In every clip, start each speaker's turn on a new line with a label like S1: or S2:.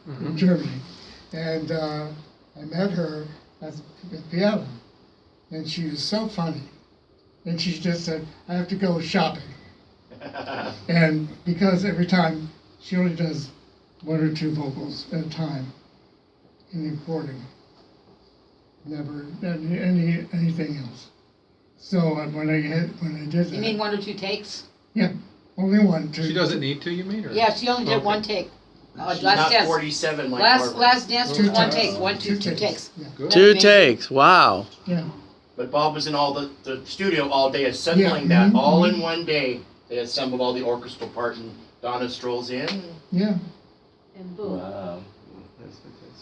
S1: in Germany. And I met her at the piano. And she was so funny. And she just said, I have to go shopping. And because every time she only does 1 or 2 vocals at a time in the recording, never anything else. So when I did that,
S2: You mean 1 or 2 takes?
S1: yeah, only 1, 2.
S3: She doesn't need to, you mean? Or?
S2: Yeah, she only did 1 take.
S4: She's
S2: Last
S4: not
S2: dance.
S4: 47 like Barbara.
S2: Last dance was 1 take. 1, 2
S1: 2
S2: takes.
S1: Yeah.
S3: Good.
S5: 2 takes. Wow.
S1: Yeah.
S4: But Bob was in all the studio all day assembling that, all in one day. They assembled all the orchestral part, and Donna strolls in.
S1: Yeah.
S2: And boom.
S4: Wow.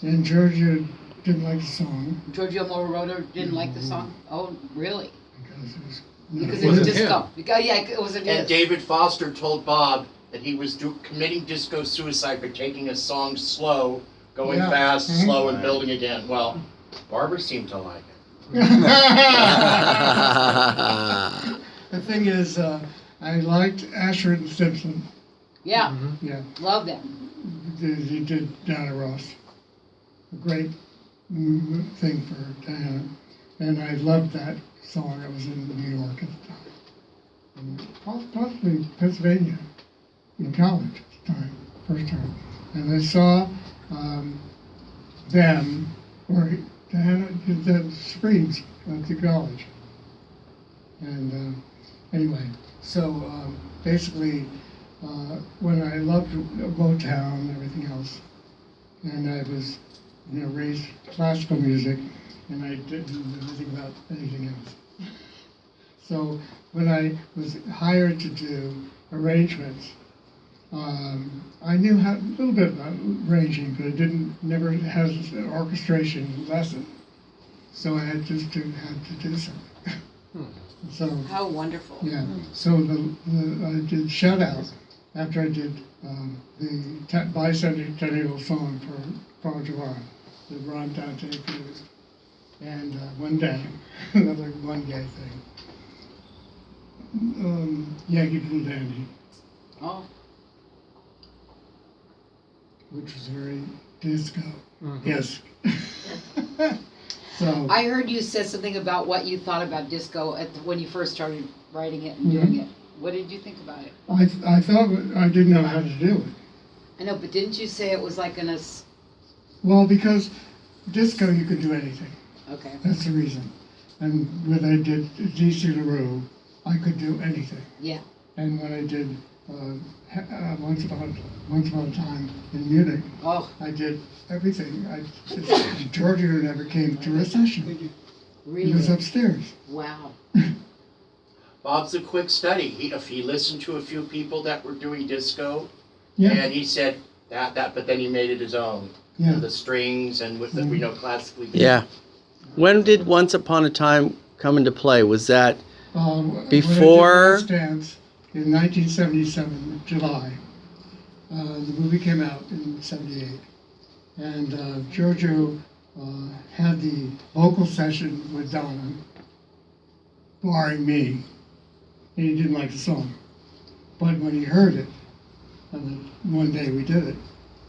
S1: And Georgia didn't like the song
S2: Giorgio Moroder didn't like the song? Oh, really?
S1: because it was
S2: Because
S3: It
S2: it was
S3: wasn't
S2: disco. Because, yeah, it wasn't
S4: And
S2: his.
S4: David Foster told Bob that he was committing disco suicide by taking a song slow, going
S1: Yeah.
S4: fast,
S1: Mhm.
S4: slow, and building again. Well, Barbara seemed to like it.
S1: The thing is, I liked Asher and Simpson.
S2: Yeah,
S1: Yeah,
S2: love them.
S1: he did Diana Ross. A great thing for Diana. And I loved that song. I was in New York at the time. And possibly Pennsylvania in college at the time, first time. And I saw them, or Diana did the Springs at the college. And anyway, so basically, when I loved Motown and everything else, and I was, raised classical music, and I didn't know anything about anything else. So when I was hired to do arrangements, I knew a little bit about arranging, but I never had an orchestration lesson. So I had to do something. So
S2: How wonderful.
S1: yeah, so I did Shutout after I did the bicentennial song for Paul July, the Ron Dante produced. And one day, another one gay thing, Yankee Blue Dandy,
S2: Oh,
S1: which was very disco.
S3: Mhm.
S1: Yes. So
S2: I heard you said something about what you thought about disco when you first started writing it and doing it. What did you think about it?
S1: I thought I didn't know how to do it.
S2: I know, but didn't you say it was like
S1: Well, because disco you could do anything.
S2: Okay.
S1: That's the reason. And when I did DC LaRue, I could do anything.
S2: Yeah.
S1: And when I did Once Upon a Time in Munich,
S2: Oh,
S1: I did everything. Georgia never came to a session. He
S2: really?
S1: was upstairs.
S2: Wow.
S4: Bob's a quick study. He listened to a few people that were doing disco,
S1: Yeah,
S4: and he said that, but then he made it his own.
S1: yeah.
S4: The strings and with the, we know classically.
S5: Yeah. When did Once Upon a Time come into play? Was that
S1: When I
S5: Before-
S1: did Last Dance in 1977, July, the movie came out in '78, and Giorgio had the vocal session with Donna, barring me, and he didn't like the song. But when he heard it, and then one day we did it.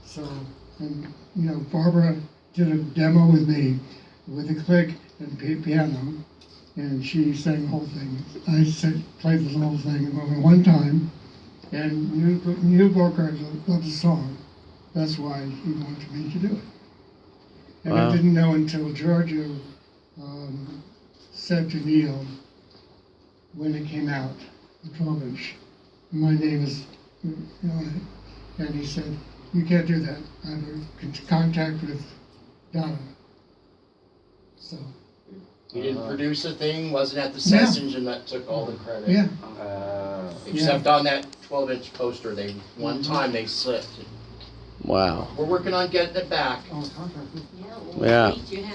S1: So, and Barbara did a demo with me with a click and piano, and she sang the whole thing. I played the whole thing only one time, and Neil Booker loved the song. That's why he wanted me to do it. And
S5: Wow.
S1: I didn't know until Giorgio said to Neil when it came out, the 12-inch, my name is on it, and he said, you can't do that. I have a contact with Donna. So,
S4: He didn't produce a thing, wasn't at the sessions, and that took all the credit.
S1: yeah.
S4: Except on that 12-inch poster, one time they slipped.
S5: wow?
S4: We're working on getting it back.
S5: Yeah.